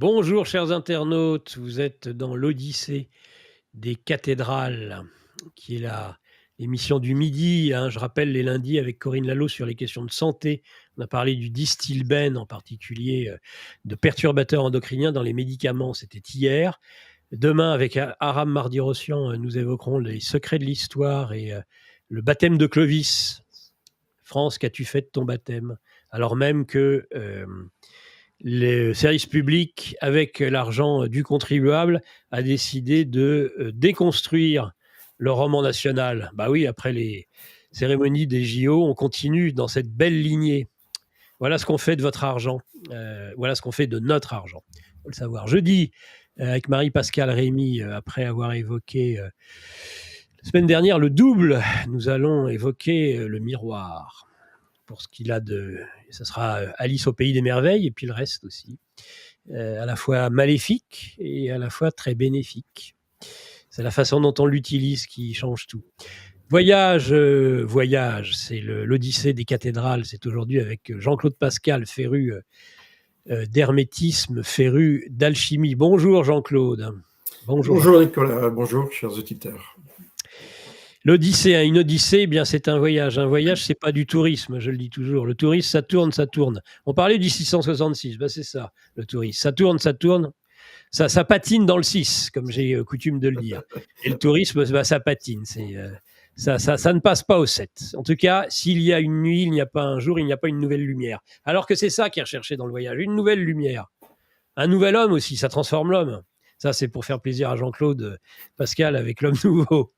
Bonjour chers internautes, vous êtes dans l'Odyssée des cathédrales, qui est l'émission du midi, hein. Je rappelle les lundis avec Corinne Lalo sur les questions de santé. On a parlé du Distilbène, en particulier de perturbateurs endocriniens dans les médicaments, c'était hier. Demain, avec Aram Mardi-Rossian, nous évoquerons les secrets de l'histoire et le baptême de Clovis. France, qu'as-tu fait de ton baptême? Alors même que le service public, avec l'argent du contribuable, a décidé de déconstruire le roman national. Bah oui, après les cérémonies des JO, on continue dans cette belle lignée. Voilà ce qu'on fait de votre argent. Voilà ce qu'on fait de notre argent. Il faut le savoir. Jeudi, avec Marie-Pascale Rémy, après avoir évoqué la semaine dernière le double, nous allons évoquer le miroir. Pour ce qu'il a de... Ça sera Alice au pays des merveilles, et puis le reste aussi. À la fois maléfique et à la fois très bénéfique. C'est la façon dont on l'utilise qui change tout. Voyage, c'est l'Odyssée des cathédrales. C'est aujourd'hui avec Jean-Claude Pascal, féru d'hermétisme, féru d'alchimie. Bonjour Jean-Claude. Bonjour Nicolas, bonjour chers auditeurs. L'Odyssée, une odyssée, eh bien c'est un voyage. Un voyage, c'est pas du tourisme, je le dis toujours. Le tourisme, ça tourne, ça tourne. On parlait du 666, ben c'est ça, le tourisme. Ça tourne, ça tourne. Ça patine dans le 6, comme j'ai coutume de le dire. Et le tourisme, ben, ça patine. Ça ne passe pas au 7. En tout cas, s'il y a une nuit, il n'y a pas un jour, il n'y a pas une nouvelle lumière. Alors que c'est ça qui est recherché dans le voyage, une nouvelle lumière. Un nouvel homme aussi, ça transforme l'homme. Ça, c'est pour faire plaisir à Jean-Claude Pascal avec l'homme nouveau.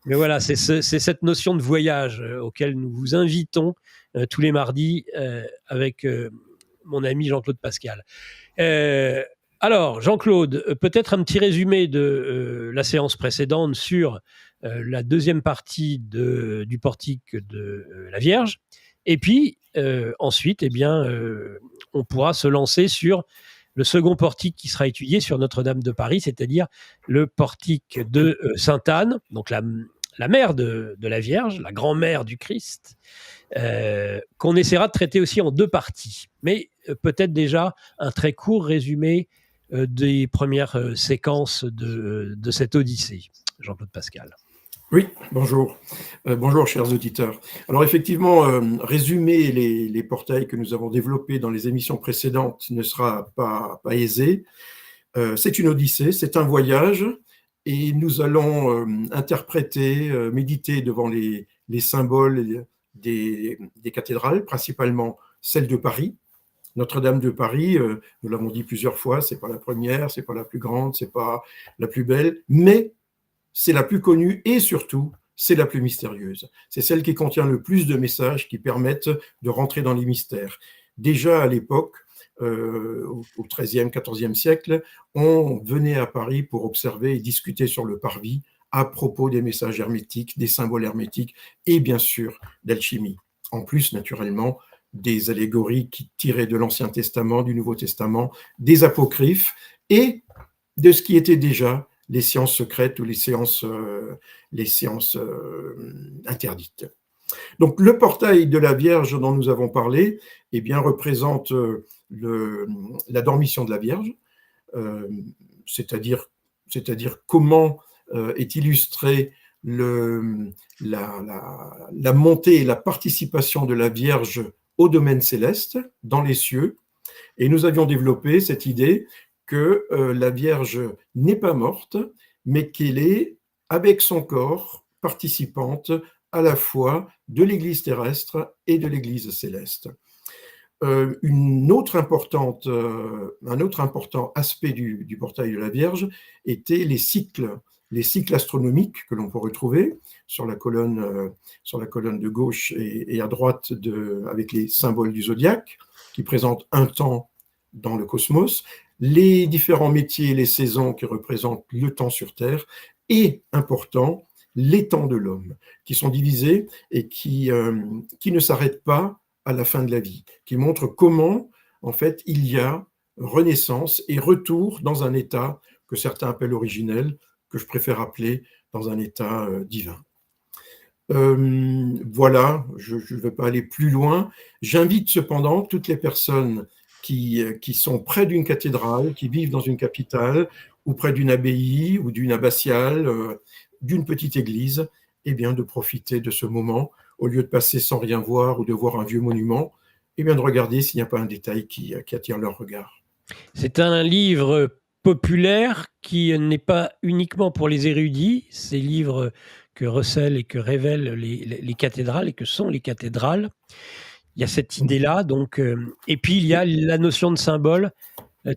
Mais voilà, c'est cette notion de voyage auquel nous vous invitons tous les mardis avec mon ami Jean-Claude Pascal. Alors, Jean-Claude, peut-être un petit résumé de la séance précédente sur la deuxième partie du portique de la Vierge. Et puis, ensuite, eh bien, on pourra se lancer sur le second portique qui sera étudié sur Notre-Dame de Paris, c'est-à-dire le portique de Sainte-Anne, donc la mère de la Vierge, la grand-mère du Christ, qu'on essaiera de traiter aussi en deux parties. Mais peut-être déjà un très court résumé des premières séquences de cette Odyssée. Jean-Claude Pascal. Oui, bonjour. Bonjour chers auditeurs. Alors effectivement, résumer les portails que nous avons développés dans les émissions précédentes ne sera pas aisé. C'est une odyssée, c'est un voyage, et nous allons interpréter, méditer devant les symboles des cathédrales, principalement celle de Paris. Notre-Dame de Paris, nous l'avons dit plusieurs fois, c'est pas la première, c'est pas la plus grande, c'est pas la plus belle, mais c'est la plus connue et surtout, c'est la plus mystérieuse. C'est celle qui contient le plus de messages qui permettent de rentrer dans les mystères. Déjà à l'époque, au XIIIe, XIVe siècle, on venait à Paris pour observer et discuter sur le parvis à propos des messages hermétiques, des symboles hermétiques et bien sûr d'alchimie. En plus, naturellement, des allégories qui tiraient de l'Ancien Testament, du Nouveau Testament, des apocryphes et de ce qui était déjà les sciences secrètes ou les séances interdites. Donc le portail de la Vierge dont nous avons parlé, eh bien, représente la dormition de la Vierge, c'est-à-dire comment est illustrée la montée et la participation de la Vierge au domaine céleste, dans les cieux. Et nous avions développé cette idée que la Vierge n'est pas morte, mais qu'elle est, avec son corps, participante à la fois de l'Église terrestre et de l'Église céleste. Un autre important aspect du portail de la Vierge était les cycles astronomiques que l'on peut retrouver sur la colonne de gauche et à droite avec les symboles du zodiaque, qui présentent un temps dans le cosmos, les différents métiers et les saisons qui représentent le temps sur Terre, et, important, les temps de l'homme, qui sont divisés et qui ne s'arrêtent pas à la fin de la vie, qui montrent comment, en fait, il y a renaissance et retour dans un état que certains appellent originel, que je préfère appeler dans un état divin. Voilà, je ne vais pas aller plus loin. J'invite cependant toutes les personnes qui sont près d'une cathédrale, qui vivent dans une capitale, ou près d'une abbaye, ou d'une abbatiale, d'une petite église, eh bien, de profiter de ce moment, au lieu de passer sans rien voir ou de voir un vieux monument, eh bien, de regarder s'il n'y a pas un détail qui attire leur regard. C'est un livre populaire qui n'est pas uniquement pour les érudits, ces livres que recèlent et que révèlent les cathédrales et que sont les cathédrales. Il y a cette idée-là, donc, et puis il y a la notion de symbole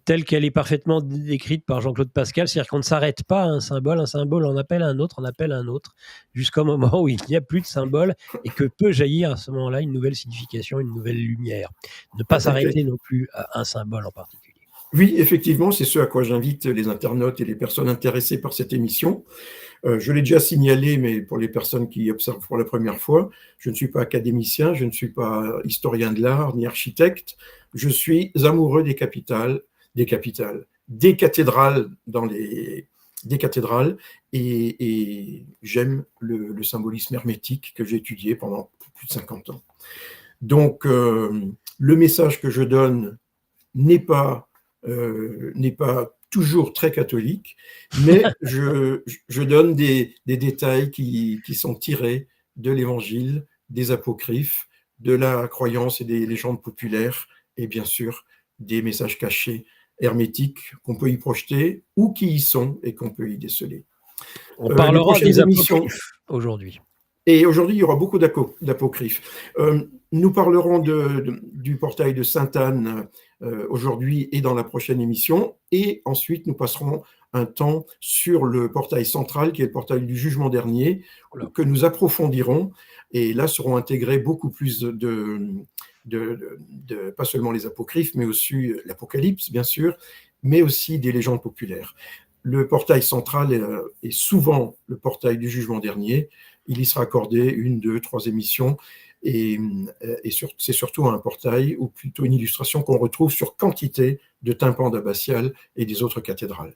telle qu'elle est parfaitement décrite par Jean-Claude Pascal, c'est-à-dire qu'on ne s'arrête pas à un symbole on appelle un autre, jusqu'au moment où il n'y a plus de symbole et que peut jaillir à ce moment-là une nouvelle signification, une nouvelle lumière. Ne pas s'arrêter non plus à un symbole en particulier. Oui, effectivement, c'est ce à quoi j'invite les internautes et les personnes intéressées par cette émission. Je l'ai déjà signalé, mais pour les personnes qui observent pour la première fois, je ne suis pas académicien, je ne suis pas historien de l'art ni architecte, je suis amoureux des cathédrales, et j'aime le symbolisme hermétique que j'ai étudié pendant plus de 50 ans. Donc, le message que je donne n'est pas toujours très catholique, mais je donne des détails qui sont tirés de l'évangile, des apocryphes, de la croyance et des légendes populaires, et bien sûr des messages cachés hermétiques qu'on peut y projeter ou qui y sont et qu'on peut y déceler. On parlera des apocryphes aujourd'hui. Et aujourd'hui, il y aura beaucoup d'apocryphes. Nous parlerons du portail de Sainte-Anne aujourd'hui et dans la prochaine émission. Et ensuite, nous passerons un temps sur le portail central, qui est le portail du jugement dernier, que nous approfondirons. Et là seront intégrés beaucoup plus pas seulement les apocryphes, mais aussi l'Apocalypse, bien sûr, mais aussi des légendes populaires. Le portail central est souvent le portail du jugement dernier. Il y sera accordé 1, 2, 3 émissions. Et c'est surtout un portail, ou plutôt une illustration qu'on retrouve sur quantité de tympans d'abbatiales et des autres cathédrales.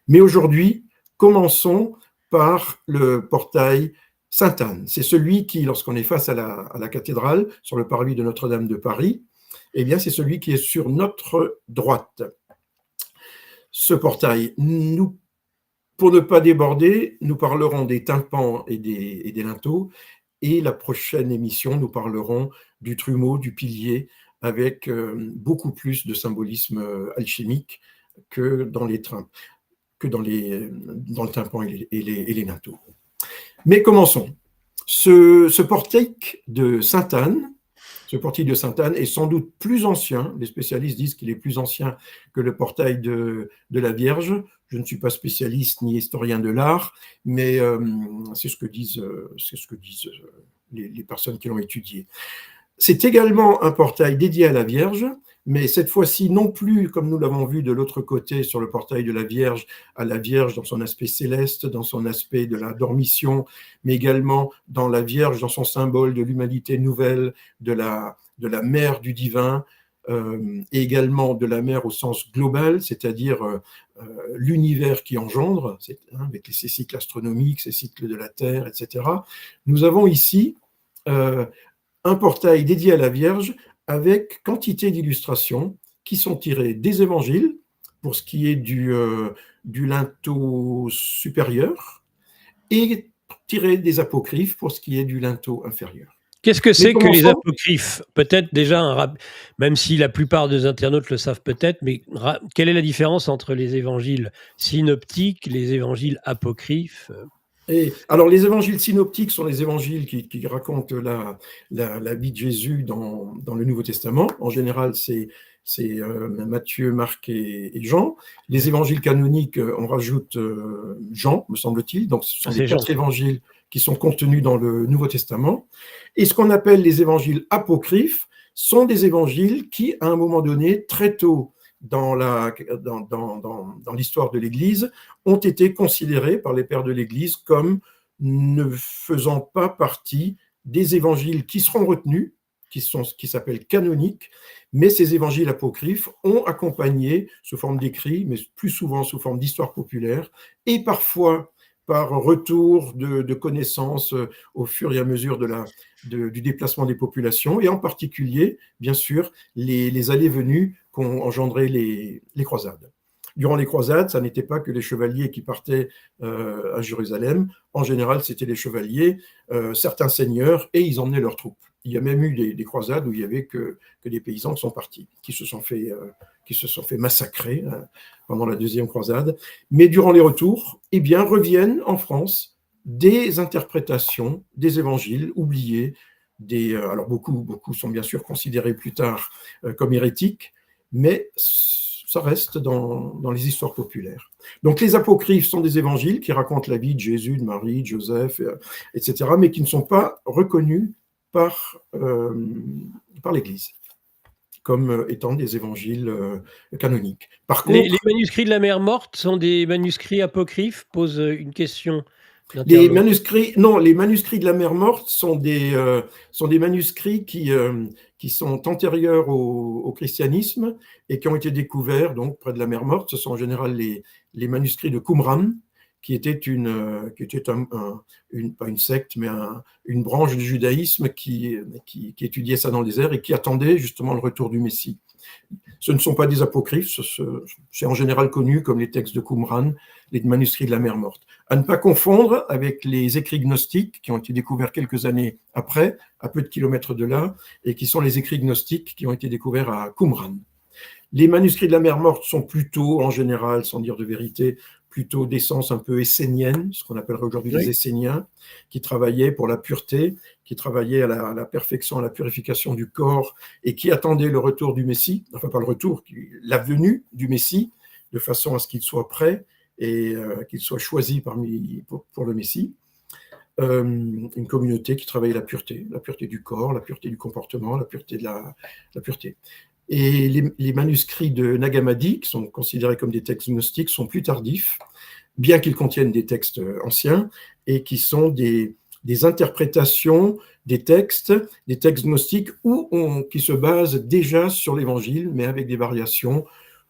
Mais aujourd'hui, commençons par le portail Sainte-Anne. C'est celui qui, lorsqu'on est face à la cathédrale, sur le parvis de Notre-Dame de Paris, eh bien, c'est celui qui est sur notre droite. Ce portail, pour ne pas déborder, nous parlerons des tympans et des linteaux, et la prochaine émission, nous parlerons du trumeau, du pilier, avec beaucoup plus de symbolisme alchimique que dans le tympan et les linteaux. Mais commençons. Ce portique de Sainte-Anne, est sans doute plus ancien. Les spécialistes disent qu'il est plus ancien que le portail de la Vierge. Je ne suis pas spécialiste ni historien de l'art, mais c'est ce que disent les personnes qui l'ont étudié. C'est également un portail dédié à la Vierge, mais cette fois-ci non plus, comme nous l'avons vu de l'autre côté sur le portail de la Vierge, à la Vierge dans son aspect céleste, dans son aspect de la dormition, mais également dans la Vierge dans son symbole de l'humanité nouvelle, de la mère du divin, et également de la mère au sens global, c'est-à-dire l'univers qui engendre, avec ses cycles astronomiques, ses cycles de la Terre, etc. Nous avons ici un portail dédié à la Vierge avec quantité d'illustrations qui sont tirées des évangiles, pour ce qui est du linteau supérieur, et tirées des apocryphes pour ce qui est du linteau inférieur. Qu'est-ce que c'est que les apocryphes? Peut-être déjà, même si la plupart des internautes le savent peut-être, mais quelle est la différence entre les évangiles synoptiques, les évangiles apocryphes? Alors, les évangiles synoptiques sont les évangiles qui racontent la vie de Jésus dans le Nouveau Testament. En général, c'est Matthieu, Marc et Jean. Les évangiles canoniques, on rajoute Jean, me semble-t-il. Donc, ce sont les 4 évangiles qui sont contenus dans le Nouveau Testament. Et ce qu'on appelle les évangiles apocryphes sont des évangiles qui, à un moment donné, très tôt dans l'histoire de l'Église, ont été considérés par les pères de l'Église comme ne faisant pas partie des évangiles qui seront retenus, qui s'appellent canoniques, mais ces évangiles apocryphes ont accompagné, sous forme d'écrits, mais plus souvent sous forme d'histoire populaire, et parfois par retour de connaissances au fur et à mesure du déplacement des populations, et en particulier, bien sûr, les allées-venues qu'ont engendré les croisades. Durant les croisades, ça n'était pas que les chevaliers qui partaient à Jérusalem. En général, c'était les chevaliers, certains seigneurs, et ils emmenaient leurs troupes. Il y a même eu des croisades où il n'y avait que des paysans qui sont partis, qui se sont fait massacrer pendant la deuxième croisade. Mais durant les retours, eh bien, reviennent en France des interprétations des évangiles oubliés. Alors beaucoup sont bien sûr considérés plus tard comme hérétiques, mais ça reste dans les histoires populaires. Donc les apocryphes sont des évangiles qui racontent la vie de Jésus, de Marie, de Joseph, etc., mais qui ne sont pas reconnus par l'Église comme étant des évangiles canoniques. Par contre, les manuscrits de la mer morte sont des manuscrits apocryphes, pose une question. Les manuscrits de la mer morte sont des manuscrits qui sont antérieurs au christianisme et qui ont été découverts donc près de la mer morte. Ce sont en général les manuscrits de Qumran, qui était pas une secte, mais une branche du judaïsme qui étudiait ça dans le désert et qui attendait justement le retour du Messie. Ce ne sont pas des apocryphes, c'est en général connu comme les textes de Qumran, les manuscrits de la mer morte. À ne pas confondre avec les écrits gnostiques qui ont été découverts quelques années après, à peu de kilomètres de là, et qui sont les écrits gnostiques qui ont été découverts à Qumran. Les manuscrits de la mer morte sont plutôt, en général, sans dire de vérité, plutôt d'essence un peu essénienne, ce qu'on appellerait aujourd'hui les Esséniens, qui travaillaient pour la pureté, qui travaillaient à la perfection, à la purification du corps, et qui attendaient le retour du Messie, enfin pas le retour, la venue du Messie, de façon à ce qu'il soit prêt et qu'il soit choisi pour le Messie. Une communauté qui travaillait la pureté du corps, la pureté du comportement, la pureté de la pureté. Et les manuscrits de Nag Hammadi, qui sont considérés comme des textes gnostiques, sont plus tardifs, bien qu'ils contiennent des textes anciens, et qui sont des interprétations des textes gnostiques qui se basent déjà sur l'Évangile, mais avec des variations,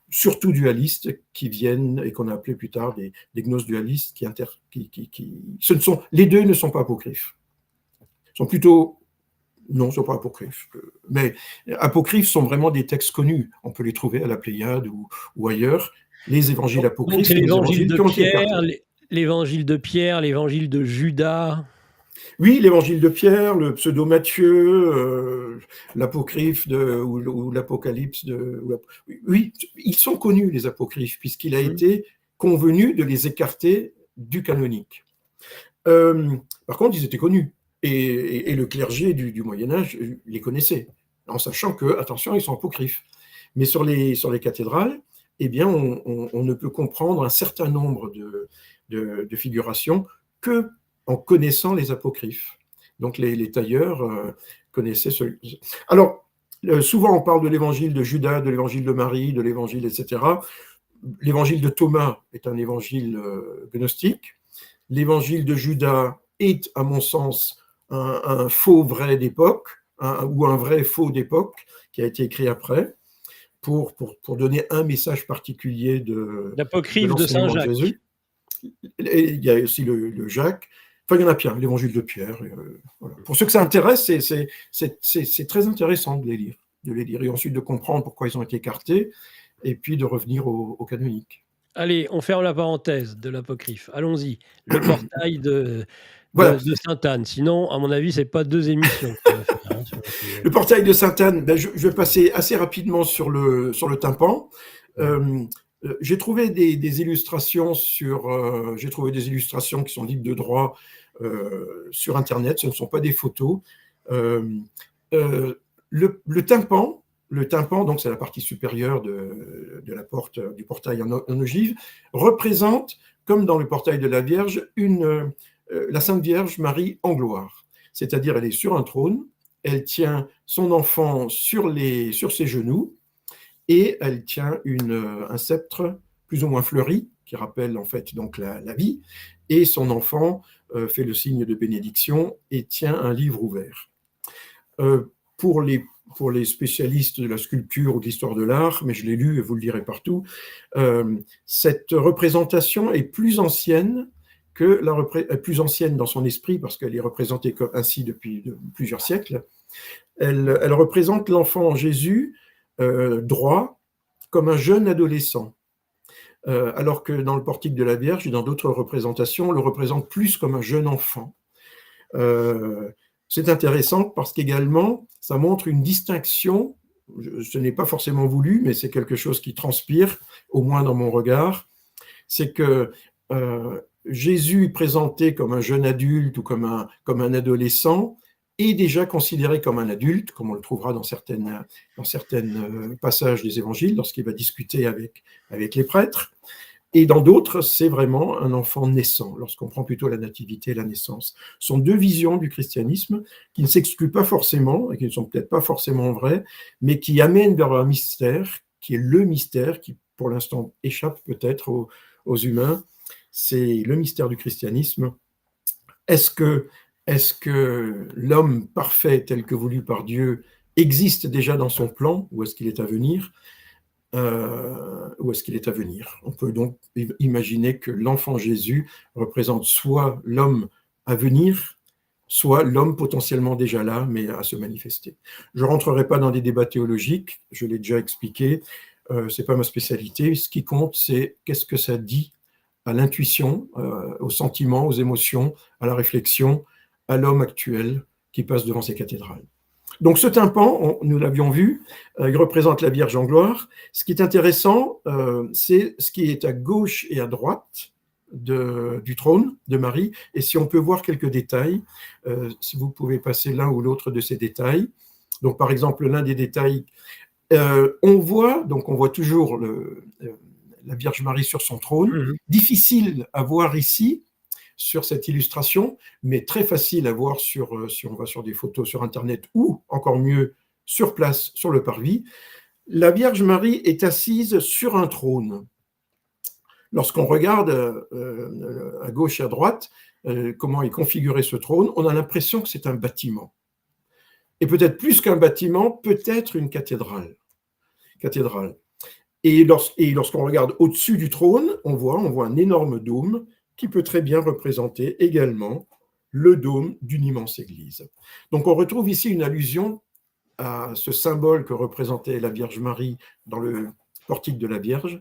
surtout dualistes, qui viennent, et qu'on a appelé plus tard des gnoses dualistes, les deux ne sont pas apocryphes. Ils sont plutôt... Non, ce ne sont pas apocryphes. Mais apocryphes sont vraiment des textes connus. On peut les trouver à la Pléiade ou ailleurs. Les évangiles apocryphes. Donc c'est l'évangile de Pierre, l'évangile de Pierre, l'évangile de Judas. Oui, l'évangile de Pierre, le pseudo Matthieu, l'apocryphe ou l'apocalypse oui, ils sont connus, les apocryphes, puisqu'il a été convenu de les écarter du canonique. Par contre, ils étaient connus. Et le clergé du Moyen-Âge les connaissait, en sachant que, attention, ils sont apocryphes. Mais sur les cathédrales, eh bien, on ne peut comprendre un certain nombre de figurations que en connaissant les apocryphes. Donc, les tailleurs connaissaient Alors, souvent, on parle de l'évangile de Judas, de l'évangile de Marie, de l'évangile, etc. L'évangile de Thomas est un évangile gnostique. L'évangile de Judas est, à mon sens, un faux vrai d'époque, ou un vrai faux d'époque, qui a été écrit après, pour donner un message particulier de l'apocryphe de Saint Jacques. Jésus. Et il y a aussi le Jacques. Enfin, il y en a plein, l'évangile de Pierre. Voilà. Pour ceux que ça intéresse, c'est très intéressant de les lire, et ensuite de comprendre pourquoi ils ont été écartés, et puis de revenir au canonique. Allez, on ferme la parenthèse de l'apocryphe. Allons-y. Le portail de Sainte-Anne. Sinon, à mon avis, ce n'est pas 2 émissions. Le portail de Sainte-Anne, je vais passer assez rapidement sur le tympan. J'ai trouvé des illustrations qui sont libres de droit sur Internet. Ce ne sont pas des photos. Le tympan, donc c'est la partie supérieure de la porte du portail en ogive, représente, comme dans le portail de la Vierge, la Sainte Vierge Marie en gloire. C'est-à-dire, elle est sur un trône, elle tient son enfant sur ses genoux, et elle tient un sceptre plus ou moins fleuri, qui rappelle en fait donc la vie, et son enfant fait le signe de bénédiction et tient un livre ouvert. Pour les spécialistes de la sculpture ou de l'histoire de l'art, mais je l'ai lu et vous le lirez partout, cette représentation est plus ancienne que plus ancienne dans son esprit, parce qu'elle est représentée ainsi depuis plusieurs siècles, elle représente l'enfant Jésus droit comme un jeune adolescent. Alors que dans le portique de la Vierge et dans d'autres représentations, on le représente plus comme un jeune enfant. C'est intéressant parce qu'également, ça montre une distinction, ce n'est pas forcément voulu, mais c'est quelque chose qui transpire, au moins dans mon regard, c'est que Jésus présenté comme un jeune adulte ou comme un adolescent est déjà considéré comme un adulte, comme on le trouvera dans certains passages des évangiles, lorsqu'il va discuter avec les prêtres. Et dans d'autres, c'est vraiment un enfant naissant, lorsqu'on prend plutôt la nativité et la naissance. Ce sont deux visions du christianisme qui ne s'excluent pas forcément, et qui ne sont peut-être pas forcément vraies, mais qui amènent vers un mystère, qui est le mystère, qui pour l'instant échappe peut-être aux humains. C'est le mystère du christianisme. Est-ce que l'homme parfait tel que voulu par Dieu existe déjà dans son plan, ou est-ce qu'il est à venir ? On peut donc imaginer que l'enfant Jésus représente soit l'homme à venir, soit l'homme potentiellement déjà là, mais à se manifester. Je ne rentrerai pas dans des débats théologiques, je l'ai déjà expliqué, ce n'est pas ma spécialité. Ce qui compte, c'est qu'est-ce que ça dit à l'intuition, aux sentiments, aux émotions, à la réflexion, à l'homme actuel qui passe devant ces cathédrales. Donc ce tympan, nous l'avions vu, il représente la Vierge en gloire. Ce qui est intéressant, c'est ce qui est à gauche et à droite du trône de Marie. Et si on peut voir quelques détails, si vous pouvez passer l'un ou l'autre de ces détails. Donc par exemple, l'un des détails, on voit toujours la Vierge Marie sur son trône. Difficile à voir ici, sur cette illustration, mais très facile à voir si on va sur des photos sur Internet ou, encore mieux, sur place, sur le parvis. La Vierge Marie est assise sur un trône. Lorsqu'on regarde à gauche et à droite comment est configuré ce trône, on a l'impression que c'est un bâtiment. Et peut-être plus qu'un bâtiment, peut-être une cathédrale. Et lorsqu'on regarde au-dessus du trône, on voit un énorme dôme qui peut très bien représenter également le dôme d'une immense église. Donc on retrouve ici une allusion à ce symbole que représentait la Vierge Marie dans le portique de la Vierge.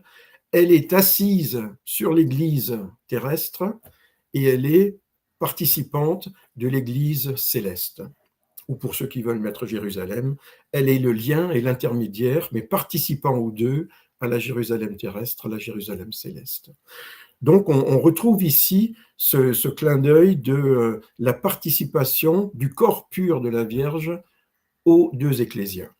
Elle est assise sur l'église terrestre et elle est participante de l'église céleste. Ou pour ceux qui veulent mettre Jérusalem, elle est le lien et l'intermédiaire, mais participant aux deux à la Jérusalem terrestre, à la Jérusalem céleste. Donc, on retrouve ici ce clin d'œil de la participation du corps pur de la Vierge aux deux ecclésias.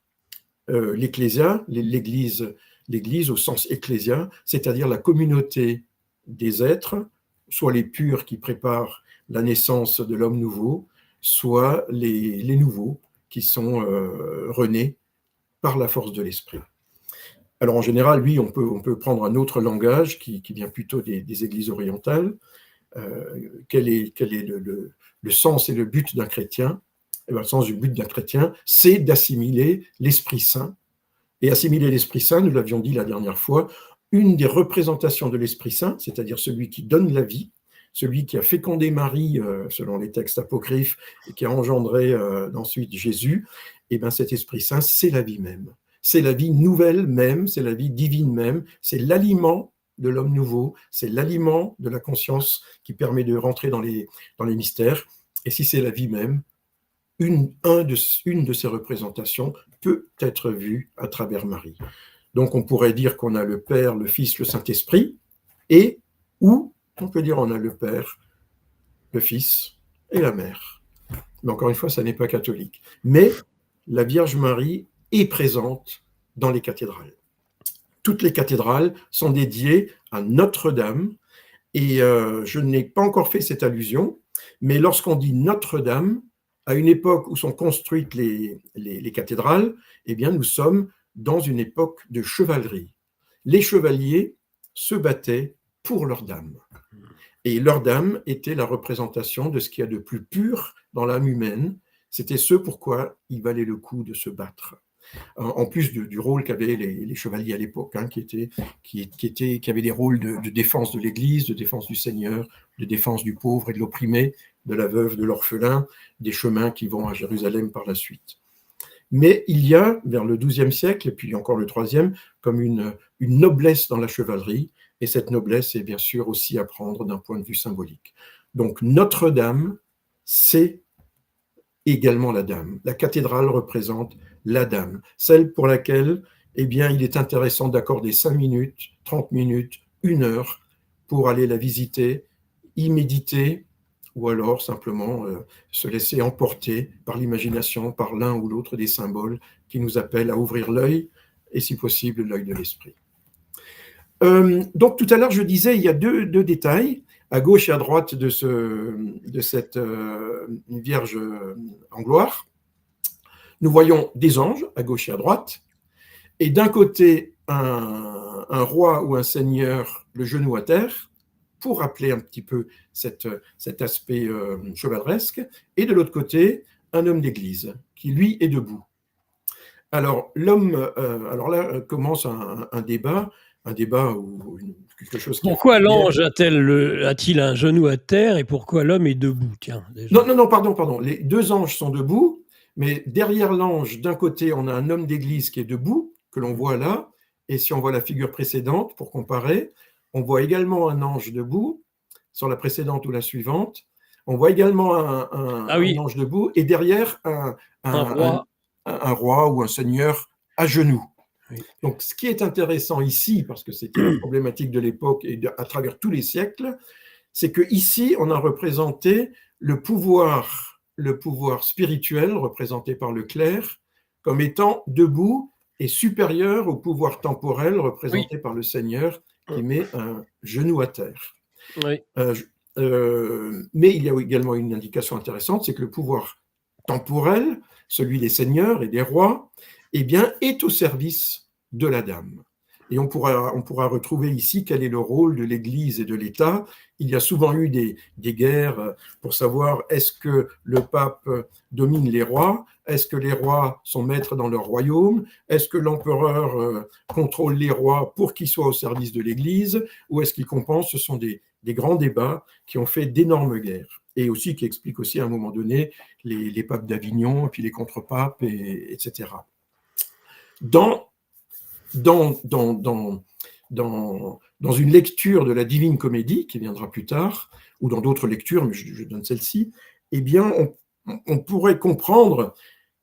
L'ecclésia, l'église au sens ecclésia, c'est-à-dire la communauté des êtres, soit les purs qui préparent la naissance de l'homme nouveau, soit les nouveaux qui sont renés par la force de l'esprit. Alors en général, oui, on peut prendre un autre langage qui vient plutôt des églises orientales. Quel est le sens et le but d'un chrétien ? Eh bien, le sens du but d'un chrétien, c'est d'assimiler l'Esprit Saint. Et assimiler l'Esprit Saint, nous l'avions dit la dernière fois, une des représentations de l'Esprit Saint, c'est-à-dire celui qui donne la vie, celui qui a fécondé Marie, selon les textes apocryphes, et qui a engendré ensuite Jésus, eh bien cet Esprit Saint, c'est la vie même. C'est la vie nouvelle même, c'est la vie divine même, c'est l'aliment de l'homme nouveau, c'est l'aliment de la conscience qui permet de rentrer dans les mystères. Et si c'est la vie même, une de ces représentations peut être vue à travers Marie. Donc on pourrait dire qu'on a le Père, le Fils, le Saint-Esprit, ou on peut dire on a le Père, le Fils et la Mère. Mais encore une fois, ça n'est pas catholique. Mais la Vierge Marie est présente dans les cathédrales. Toutes les cathédrales sont dédiées à Notre-Dame, et je n'ai pas encore fait cette allusion, mais lorsqu'on dit Notre-Dame, à une époque où sont construites les cathédrales, eh bien nous sommes dans une époque de chevalerie. Les chevaliers se battaient pour leur dame. Et leur dame était la représentation de ce qu'il y a de plus pur dans l'âme humaine. C'était ce pourquoi il valait le coup de se battre. en plus du rôle qu'avaient les chevaliers à l'époque, hein, qui avaient des rôles de défense de l'Église, de défense du Seigneur, de défense du pauvre et de l'opprimé, de la veuve, de l'orphelin, des chemins qui vont à Jérusalem par la suite. Mais il y a, vers le XIIe siècle, et puis encore le XIIIe, comme une noblesse dans la chevalerie, et cette noblesse est bien sûr aussi à prendre d'un point de vue symbolique. Donc Notre-Dame, c'est également la Dame. La cathédrale représente la Dame, celle pour laquelle eh bien, il est intéressant d'accorder 5 minutes, 30 minutes, 1 heure pour aller la visiter, y méditer, ou alors simplement se laisser emporter par l'imagination, par l'un ou l'autre des symboles qui nous appellent à ouvrir l'œil, et si possible l'œil de l'esprit. Donc tout à l'heure, je disais, il y a deux détails, à gauche et à droite de cette Vierge en gloire. Nous voyons des anges, à gauche et à droite, et d'un côté, un roi ou un seigneur, le genou à terre, pour rappeler un petit peu cet aspect chevaleresque, et de l'autre côté, un homme d'église, qui lui est debout. Alors là commence un débat ou quelque chose qui... Pourquoi l'ange a-t-il un genou à terre et pourquoi l'homme est debout? Tiens, déjà. Non, pardon. Les deux anges sont debout, mais derrière l'ange, d'un côté, on a un homme d'église qui est debout, que l'on voit là, et si on voit la figure précédente, pour comparer, on voit également un ange debout, sur la précédente ou la suivante, on voit également un ange debout, et derrière, un roi ou un seigneur à genoux. Oui. Donc, ce qui est intéressant ici, parce que c'était la problématique de l'époque et à travers tous les siècles, c'est qu'ici, on a représenté le pouvoir spirituel, représenté par le clerc, comme étant debout et supérieur au pouvoir temporel, représenté par le Seigneur, qui met un genou à terre. Oui. Mais il y a également une indication intéressante, c'est que le pouvoir temporel, celui des seigneurs et des rois, eh bien, est au service de la Dame. Et on pourra retrouver ici quel est le rôle de l'Église et de l'État. Il y a souvent eu des guerres pour savoir est-ce que le pape domine les rois, est-ce que les rois sont maîtres dans leur royaume, est-ce que l'empereur contrôle les rois pour qu'ils soient au service de l'Église, ou est-ce qu'il compense? Ce sont des grands débats qui ont fait d'énormes guerres. Et aussi qui expliquent aussi à un moment donné les papes d'Avignon, et puis les contre-papes, etc. Dans une lecture de la Divine Comédie, qui viendra plus tard, ou dans d'autres lectures, mais je donne celle-ci, eh bien, on pourrait comprendre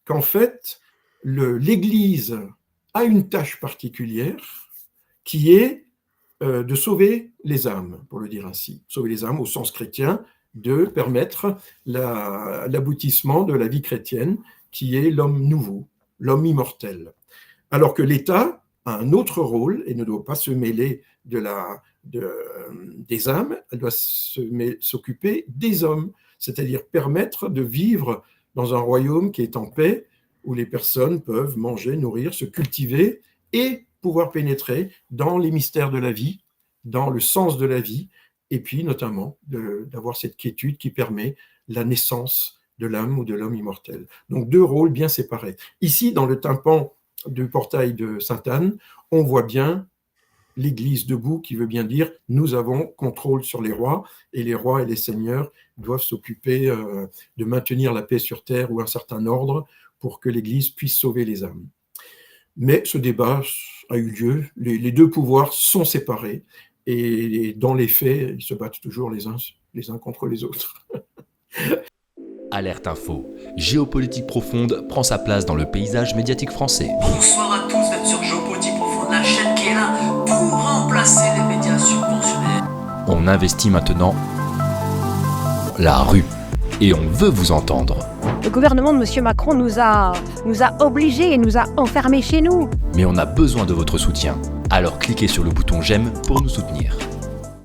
qu'en fait, l'Église a une tâche particulière qui est de sauver les âmes, pour le dire ainsi. Sauver les âmes au sens chrétien, de permettre l'aboutissement de la vie chrétienne, qui est l'homme nouveau, l'homme immortel. Alors que l'État a un autre rôle et ne doit pas se mêler des âmes, elle doit s'occuper des hommes, c'est-à-dire permettre de vivre dans un royaume qui est en paix, où les personnes peuvent manger, nourrir, se cultiver et pouvoir pénétrer dans les mystères de la vie, dans le sens de la vie, et puis notamment d'avoir cette quiétude qui permet la naissance de l'âme ou de l'homme immortel. Donc 2 rôles bien séparés. Ici, dans le tympan du portail de Sainte-Anne, on voit bien l'Église debout, qui veut bien dire nous avons contrôle sur les rois, et les rois et les seigneurs doivent s'occuper de maintenir la paix sur terre ou un certain ordre pour que l'Église puisse sauver les âmes. Mais ce débat a eu lieu, les 2 pouvoirs sont séparés, et dans les faits, ils se battent toujours les uns contre les autres. Alerte Info. Géopolitique profonde prend sa place dans le paysage médiatique français. Bonsoir à tous, vous êtes sur Géopolitique profonde, la chaîne qui est là pour remplacer les médias subventionnés. On investit maintenant la rue et on veut vous entendre. Le gouvernement de M. Macron nous a obligés et nous a enfermés chez nous. Mais on a besoin de votre soutien. Alors cliquez sur le bouton j'aime pour nous soutenir.